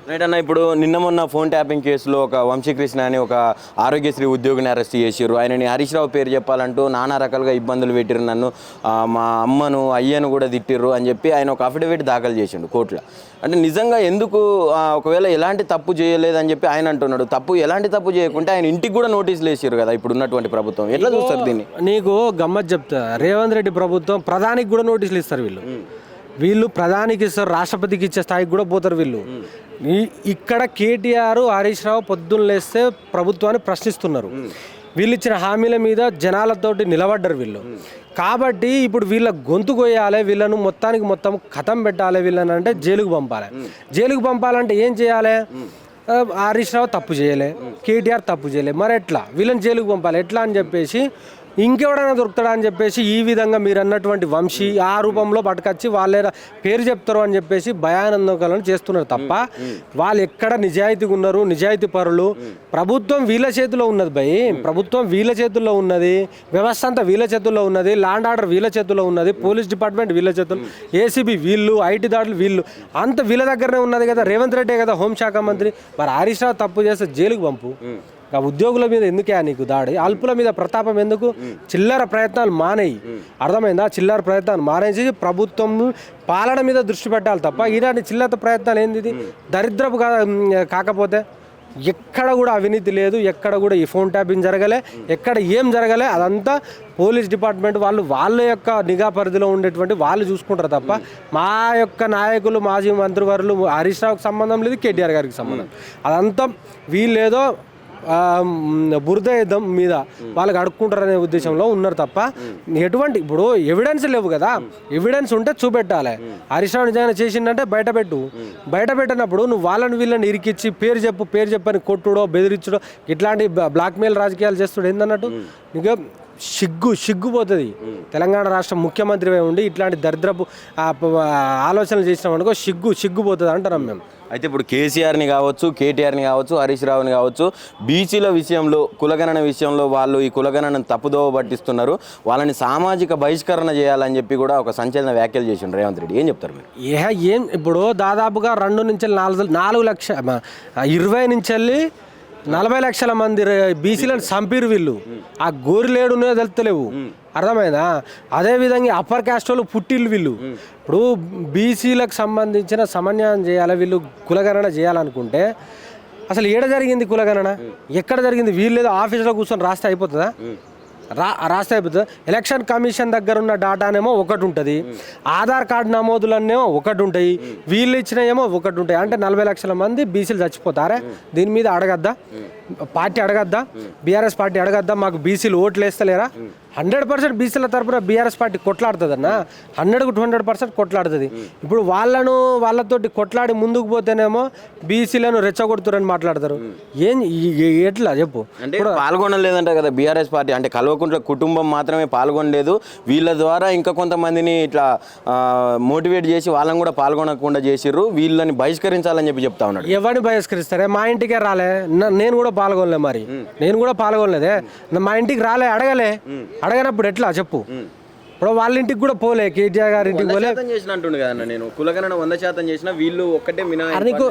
Right అన్న, ఇప్పుడు నిన్న మొన్న ఫోన్ ట్యాపింగ్ కేసులో ఒక వంశీకృష్ణ అని ఒక ఆరోగ్యశ్రీ ఉద్యోగిని అరెస్ట్ చేసారు. ఆయనని హరీష్ రావు పేరు చెప్పాలంటూ నానా రకాలుగా ఇబ్బందులు పెట్టిరు, నన్ను మా అమ్మను అయ్యను కూడా తిట్టిర్రు అని చెప్పి ఆయన ఒక అఫిడవిట్ దాఖలు చేసిండు కోర్టులో. అంటే నిజంగా ఎందుకు ఒకవేళ ఎలాంటి తప్పు చేయలేదని చెప్పి ఆయన అంటున్నాడు. ఎలాంటి తప్పు చేయకుంటే ఆయన ఇంటికి కూడా నోటీసులు వేసారు కదా ఇప్పుడు ఉన్నటువంటి ప్రభుత్వం. ఎట్లా చూస్తారు దీన్ని? నీకు గమ్మత్ చెప్తా, రేవంత్ రెడ్డి ప్రభుత్వం ప్రధానికి కూడా నోటీసులు ఇస్తారు. వీళ్ళు ప్రధానికి ఇస్తారు, రాష్ట్రపతికి ఇచ్చే స్థాయికి కూడా పోతారు వీళ్ళు. ఇక్కడ కేటీఆర్ హరీష్ రావు పొద్దున్న లేస్తే ప్రభుత్వాన్ని ప్రశ్నిస్తున్నారు. వీళ్ళు ఇచ్చిన హామీల మీద జనాలతోటి నిలబడ్డారు వీళ్ళు. కాబట్టి ఇప్పుడు వీళ్ళ గొంతు కొయ్యాలి, వీళ్ళను మొత్తం ఖతం పెట్టాలి, వీళ్ళని అంటే జైలుకు పంపాలి. జైలుకు పంపాలంటే ఏం చేయాలి? హరీష్ రావు తప్పు చేయలే, కేటీఆర్ తప్పు చేయలే, మరి ఎట్లా వీళ్ళని జైలుకు పంపాలి? ఎట్లా అని చెప్పేసి ఇంకెవడైనా దొరుకుతాడా అని చెప్పేసి ఈ విధంగా మీరు అన్నటువంటి వంశీ ఆ రూపంలో పట్టుకొచ్చి వాళ్ళే పేరు చెప్తారు అని చెప్పేసి భయానందకాలను చేస్తున్నారు తప్ప వాళ్ళు ఎక్కడ నిజాయితీగా ఉన్నారు? నిజాయితీ పరులు. ప్రభుత్వం వీళ్ళ చేతిలో ఉన్నది భయ్, ప్రభుత్వం వీళ్ళ చేతుల్లో ఉన్నది, వ్యవస్థ అంతా వీళ్ళ చేతుల్లో ఉన్నది, ల్యాండ్ ఆర్డర్ వీళ్ళ చేతుల్లో ఉన్నది, పోలీస్ డిపార్ట్మెంట్ వీళ్ళ చేతుల్లో, ఏసీబీ వీళ్ళు, ఐటీ దాడులు వీళ్ళు, అంత వీళ్ళ దగ్గరనే ఉన్నది కదా. రేవంత్ రెడ్డి కదా హోంశాఖ మంత్రి. మరి హరీష్ రావు తప్పు చేస్తే జైలుకు పంపు. ఆ ఉద్యోగుల మీద ఎందుకే నీకు దాడి? అల్పుల మీద ప్రతాపం ఎందుకు? చిల్లర ప్రయత్నాలు మానేయి, అర్థమైందా? చిల్లర ప్రయత్నాలు మానేసి ప్రభుత్వం పాలన మీద దృష్టి పెట్టాలి తప్ప ఇలాంటి చిల్లర ప్రయత్నాలు ఏంది? ఇది దరిద్రపు కాకపోతే ఎక్కడ కూడా అవినీతి లేదు, ఎక్కడ కూడా ఈ ఫోన్ ట్యాపింగ్ జరగలే, ఎక్కడ ఏం జరగలే. అదంతా పోలీస్ డిపార్ట్మెంట్ వాళ్ళ యొక్క నిఘా పరిధిలో ఉండేటువంటి వాళ్ళు చూసుకుంటారు తప్ప మా యొక్క నాయకులు, మాజీ మంత్రివర్యులు హరీష్ రావుకి సంబంధం లేదు, కేటీఆర్ గారికి సంబంధం. అదంతా వీళ్ళేదో బురద యుద్ధం మీద వాళ్ళకి అడుక్కుంటారనే ఉద్దేశంలో ఉన్నారు తప్ప ఎటువంటి ఇప్పుడు ఎవిడెన్స్ లేవు కదా. ఎవిడెన్స్ ఉంటే చూపెట్టాలి. హరీష్ రావు నిజంగా చేసిందంటే బయట పెట్టినప్పుడు నువ్వు వాళ్ళని వీళ్ళని ఇరికిచ్చి పేరు చెప్పని కొట్టుడో బెదిరించడో ఇట్లాంటి బ్లాక్మెయిల్ రాజకీయాలు చేస్తుడు ఏందన్నట్టు ఇంకా సిగ్గుపోతుంది. తెలంగాణ రాష్ట్ర ముఖ్యమంత్రి ఉండి ఇట్లాంటి దరిద్రపు ఆలోచనలు చేసినాం అనుకో సిగ్గుపోతుంది అంటున్నాం మేము. అయితే ఇప్పుడు కేసీఆర్ని కావచ్చు, కేటీఆర్ని కావచ్చు, హరీష్ రావుని కావచ్చు, బీసీల విషయంలో కులగణన విషయంలో వాళ్ళు ఈ కులగణనను తప్పుదోవ పట్టిస్తున్నారు, వాళ్ళని సామాజిక బహిష్కరణ చేయాలని చెప్పి కూడా ఒక సంచలన వ్యాఖ్యలు చేసిండు రేవంత్ రెడ్డి. ఏం చెప్తారు మీరు? ఏం ఇప్పుడు దాదాపుగా 2 నుంచి 4 లక్షల 20 నుంచి 40 లక్షల మంది బీసీలను చంపిరు వీళ్ళు. ఆ గోరిలేడునే తెలుస్తలేవు, అర్థమైందా? అదేవిధంగా అప్పర్ క్యాస్ట్ వాళ్ళు పుట్టిళ్ళు వీళ్ళు. ఇప్పుడు బీసీలకు సంబంధించిన సమన్వయం చేయాలి, వీళ్ళు కులగణన చేయాలనుకుంటే అసలు ఏడ జరిగింది కులగణన? ఎక్కడ జరిగింది? వీళ్ళు ఏదో ఆఫీసులో కూర్చొని రాస్తే అయిపోతుందా? రాస్తే అయిపోతుంది. ఎలక్షన్ కమిషన్ దగ్గర ఉన్న డాటానేమో ఒకటి ఉంటుంది, ఆధార్ కార్డు నమోదులనేమో ఒకటి ఉంటాయి, వీళ్ళు ఇచ్చినయేమో ఒకటి ఉంటాయి. అంటే 40 లక్షల మంది బీసీలు చచ్చిపోతారా? దీని మీద అడగద్దా పార్టీ? అడగద్దా బీఆర్ఎస్ పార్టీ? అడగద్దా మాకు బీసీలు ఓట్లు వేస్తలేరా? 100% బీసీల తరపున బీఆర్ఎస్ పార్టీ కొట్లాడుతుంది అన్న, 100కు 200% కొట్లాడుతుంది. ఇప్పుడు వాళ్ళతోటి కొట్లాడి ముందుకు పోతేనేమో బీసీలను రెచ్చగొడుతురని మాట్లాడతారు. ఎట్లా చెప్పు? అంటే పాల్గొనలేదంట కదా బీఆర్ఎస్ పార్టీ. అంటే కల్వకుంట్ల కుటుంబం మాత్రమే పాల్గొనలేదు, వీళ్ళ ద్వారా ఇంకా కొంతమందిని ఇట్లా మోటివేట్ చేసి వాళ్ళని కూడా పాల్గొనకుండా చేసిర్రు, వీళ్ళని బహిష్కరించాలని చెప్పి చెప్తా ఉన్నాడు. ఎవరిని బహిష్కరిస్తారే? మా ఇంటికే రాలే, నేను కూడా పాల్గొనలే, మరి నేను కూడా పాల్గొనలేదే, మా ఇంటికి రాలే, అడగనప్పుడు ఎట్లా చెప్పు? ఇప్పుడు వాళ్ళ ఇంటికి కూడా పోలే, కేటీఆర్ గారి ఇంటికి పోలే. నేను కులగణన 100% చేసిన, వీళ్ళు ఒక్కటే నీకు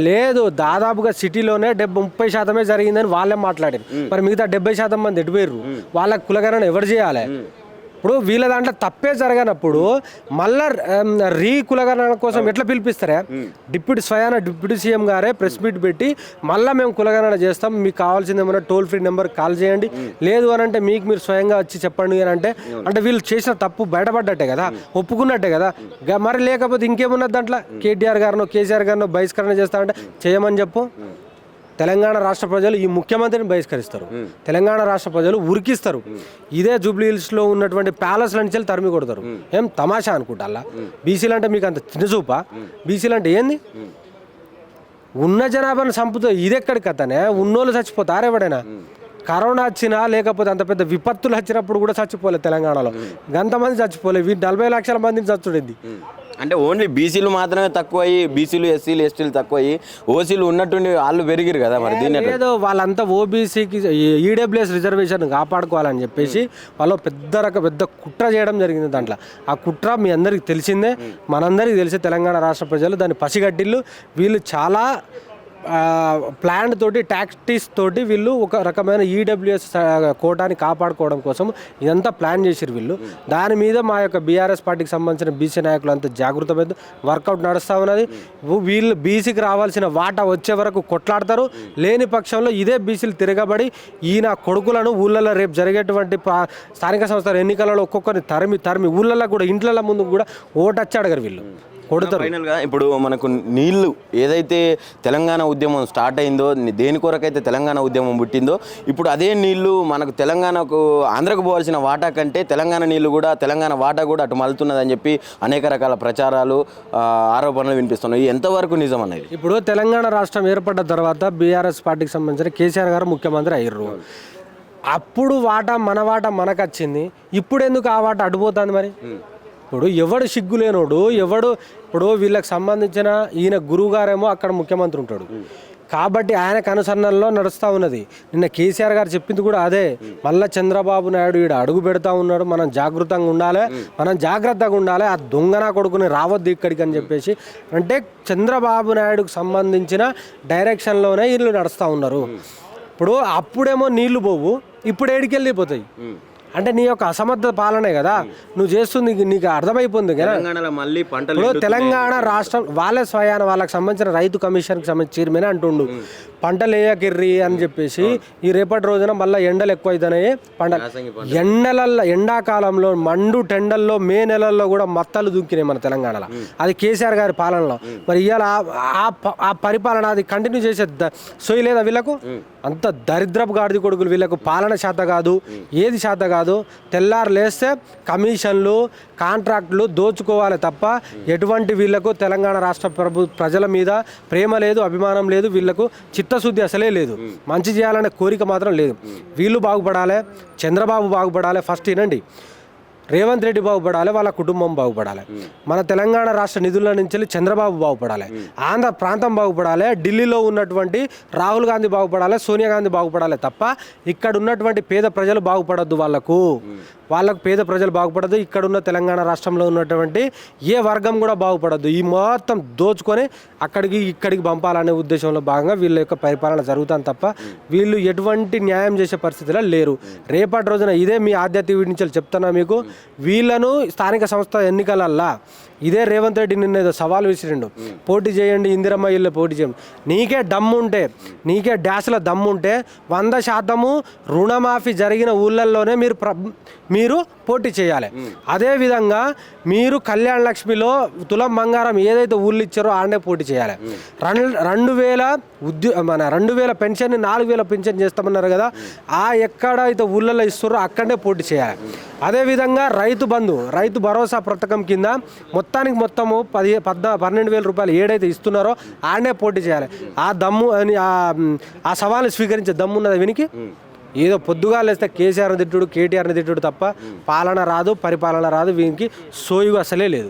లేదు. దాదాపుగా సిటీలోనే 30% జరిగిందని వాళ్ళే మాట్లాడారు. మరి మిగతా 70% మంది ఎటుపోయారు? వాళ్ళ కులగణన ఎవరు చేయాలి? ఇప్పుడు వీళ్ళ దాంట్లో తప్పే జరగనప్పుడు మళ్ళా కులగణన కోసం ఎట్లా పిలిపిస్తారా? డిప్యూటీ సీఎం గారే ప్రెస్ మీట్ పెట్టి మళ్ళీ మేము కులగణన చేస్తాం, మీకు కావాల్సింది ఏమైనా టోల్ ఫ్రీ నెంబర్ కాల్ చేయండి, లేదు అని అంటే మీకు మీరు స్వయంగా వచ్చి చెప్పండి అని అంటే వీళ్ళు చేసిన తప్పు బయటపడ్డట్టే కదా, ఒప్పుకున్నట్టే కదా. మరి లేకపోతే ఇంకేమున్నది దాంట్లో? కేటీఆర్ గారినో కేసీఆర్ గారినో బహిష్కరణ చేస్తారంటే చేయమని చెప్పు. తెలంగాణ రాష్ట్ర ప్రజలు ఈ ముఖ్యమంత్రిని బహిష్కరిస్తారు, తెలంగాణ రాష్ట్ర ప్రజలు ఉరికిస్తారు. ఇదే జూబ్లీ హిల్స్లో ఉన్నటువంటి ప్యాలెస్ల నుంచి తరిమి కొడతారు. ఏం తమాషా అనుకుంటా? అలా బీసీలు అంటే మీకు అంత చిన్నచూపా? బీసీలు అంటే ఏంది? ఉన్న జనాభాను చంపుతా. ఇదెక్కడి కథనే? ఉన్నోళ్ళు చచ్చిపోతారు ఎవడైనా? కరోనా వచ్చినా లేకపోతే అంత పెద్ద విపత్తులు వచ్చినప్పుడు కూడా చచ్చిపోలేదు తెలంగాణలో, అంతమంది చచ్చిపోలేదు. 40 లక్షల మందిని చచ్చుడింది. అంటే ఓన్లీ బీసీలు మాత్రమే తక్కువయ్యి, బీసీలు ఎస్సీలు ఎస్టీలు తక్కువయ్యి, ఓసీలు ఉన్నట్టుండి వాళ్ళు పెరిగిరు కదా. మరి దీన్ని ఏదో వాళ్ళంతా ఓబీసీకి ఈడబ్ల్యూఎస్ రిజర్వేషన్ కాపాడుకోవాలని చెప్పేసి వాళ్ళు పెద్ద కుట్ర చేయడం జరిగింది. దాంట్లో ఆ కుట్ర మీ అందరికి తెలిసిందే, మనందరికీ తెలిసే తెలంగాణ రాష్ట్ర ప్రజలు దాన్ని పసిగట్టిళ్ళు. వీళ్ళు చాలా ప్లాన్ తోటి టాక్టిక్స్ తోటి వీళ్ళు ఒక రకమైన ఈడబ్ల్యూఎస్ కోటాని కాపాడుకోవడం కోసం ఇదంతా ప్లాన్ చేసిరు వీళ్ళు. దాని మీద మా యొక్క బీఆర్ఎస్ పార్టీకి సంబంధించిన బీసీ నాయకులు అంతా జాగృతమైన వర్కౌట్ నడుస్తూ ఉన్నది. వీళ్ళు బీసీకి రావాల్సిన వాటా వచ్చే వరకు కొట్లాడతారు. లేని పక్షంలో ఇదే బీసీలు తిరగబడి ఈయన కొడుకులను ఊళ్ళల్లో రేపు జరిగేటువంటి స్థానిక సంస్థల ఎన్నికలలో ఒక్కొక్కరిని తరిమి ఊళ్ళల్లో కూడా ఇంట్ల ముందు కూడా ఓటచ్చి అడగరు వీళ్ళు, కొడతారు. ఫైనల్గా ఇప్పుడు మనకు నీళ్లు ఏదైతే తెలంగాణ ఉద్యమం స్టార్ట్ అయిందో, దేని కొరకైతే తెలంగాణ ఉద్యమం పుట్టిందో, ఇప్పుడు అదే నీళ్లు మనకు తెలంగాణకు ఆంధ్రకు పోవాల్సిన వాటా కంటే తెలంగాణ నీళ్లు కూడా తెలంగాణ వాటా కూడా అటు మలుతున్నదని చెప్పి అనేక రకాల ప్రచారాలు ఆరోపణలు వినిపిస్తున్నాయి. ఎంతవరకు నిజం అనేది? ఇప్పుడు తెలంగాణ రాష్ట్రం ఏర్పడ్డ తర్వాత బీఆర్ఎస్ పార్టీకి సంబంధించిన కేసీఆర్ గారు ముఖ్యమంత్రి అయ్యారు. అప్పుడు వాటా మనకు వచ్చింది. ఇప్పుడు ఎందుకు ఆ వాటా అడ్డుపోతుంది? మరి ఇప్పుడు ఎవడు సిగ్గులేనోడు ఎవడు, ఇప్పుడు వీళ్ళకి సంబంధించిన ఈయన గురువు గారేమో అక్కడ ముఖ్యమంత్రి ఉంటాడు కాబట్టి ఆయనకు అనుసరణలో నడుస్తూ ఉన్నది. నిన్న కేసీఆర్ గారు చెప్పింది కూడా అదే. మళ్ళీ చంద్రబాబు నాయుడు ఈడ అడుగు పెడతా ఉన్నాడు, మనం జాగ్రత్తగా ఉండాలి, ఆ దొంగన కొడుకుని రావద్దు ఇక్కడికి అని చెప్పేసి. అంటే చంద్రబాబు నాయుడుకు సంబంధించిన డైరెక్షన్లోనే వీళ్ళు నడుస్తూ ఉన్నారు. ఇప్పుడు అప్పుడేమో నీళ్లు పోవు, ఇప్పుడు ఏడికి వెళ్ళిపోతాయి. అంటే నీ యొక్క అసమర్థ పాలనే కదా నువ్వు చేస్తుంది, నీకు అర్థమైపోయింది కదా. ఇప్పుడు తెలంగాణ రాష్ట్రం వాళ్ళే స్వయాన వాళ్ళకి సంబంధించిన రైతు కమిషన్కి సంబంధించిన చైర్మన్ అంటుండు పంటలు వేయకిర్రి అని చెప్పేసి. ఈ రేపటి రోజున మళ్ళీ ఎండలు ఎక్కువ అవుతున్నాయి. ఎండాకాలంలో మండు టెండల్లో మే నెలల్లో కూడా మత్తలు దుంకినాయి మన తెలంగాణలో. అది కేసీఆర్ గారి పాలనలో. మరి ఇవాళ ఆ పరిపాలన అది కంటిన్యూ చేసే సోయి లేదా వీళ్ళకు? అంత దరిద్రపు గాడిది కొడుకులు వీళ్ళకు. పాలన శాత కాదు, ఏది శాత కాదు. తెల్లారు లేస్తే కమిషన్లు కాంట్రాక్టులు దోచుకోవాలి తప్ప ఎటువంటి వీళ్ళకు తెలంగాణ రాష్ట్ర ప్రజల మీద ప్రేమ లేదు, అభిమానం లేదు. వీళ్ళకు చిత్తశుద్ధి అసలే లేదు. మంచి చేయాలనే కోరిక మాత్రం లేదు. వీళ్ళు బాగుపడాలి, చంద్రబాబు బాగుపడాలి. ఫస్ట్ వినండి, రేవంత్ రెడ్డి బాగుపడాలి, వాళ్ళ కుటుంబం బాగుపడాలి. మన తెలంగాణ రాష్ట్ర నిధుల నుంచి చంద్రబాబు బాగుపడాలి, ఆంధ్ర ప్రాంతం బాగుపడాలి, ఢిల్లీలో ఉన్నటువంటి రాహుల్ గాంధీ బాగుపడాలి, సోనియా గాంధీ బాగుపడాలి తప్ప ఇక్కడ ఉన్నటువంటి పేద ప్రజలు బాగుపడద్దు. వాళ్ళకు పేద ప్రజలు బాగుపడద్దు. ఇక్కడ ఉన్న తెలంగాణ రాష్ట్రంలో ఉన్నటువంటి ఏ వర్గం కూడా బాగుపడద్దు. ఈ మొత్తం దోచుకొని ఇక్కడికి పంపాలనే ఉద్దేశంలో భాగంగా వీళ్ళ యొక్క పరిపాలన జరుగుతుంది తప్ప వీళ్ళు ఎటువంటి న్యాయం చేసే పరిస్థితిలో లేరు. రేపటి రోజున ఇదే మీ ఆధ్యాత్మిక నుంచి చెప్తున్నా మీకు, వీళ్ళను స్థానిక సంస్థ ఎన్నికలల్లా ఇదే రేవంత్ రెడ్డి నిన్న ఏదో సవాల్ విసిరిండు, పోటీ చేయండి, ఇందిరమ్మ ఇల్లు పోటీ చేయండి. నీకే దమ్ముంటే, నీకే డ్యాస్ల దమ్ముంటే 100% రుణమాఫీ జరిగిన ఊళ్ళల్లోనే మీరు పోటీ చేయాలి. అదేవిధంగా మీరు కళ్యాణ లక్ష్మిలో తులం బంగారం ఏదైతే ఊళ్ళు ఇచ్చారో ఆడనే పోటీ చేయాలి. 2000 పెన్షన్ని 4000 పెన్షన్ చేస్తామన్నారు కదా, ఆ ఎక్కడైతే ఊళ్ళల్లో ఇస్తారో అక్కడనే పోటీ చేయాలి. అదేవిధంగా రైతు భరోసా పథకం కింద మొత్తానికి మొత్తము 12,000 రూపాయలు ఏడైతే ఇస్తున్నారో ఆడనే పోటీ చేయాలి. ఆ దమ్ము అని ఆ సవాల్ని స్వీకరించే దమ్ము ఉన్నది వీనికి. ఏదో పొద్దుగా లేస్తే కేసీఆర్ని తిట్టుడు, కేటీఆర్ని తిట్టుడు తప్ప పాలన రాదు, పరిపాలన రాదు. వీనికి సోయుగు అసలే లేదు.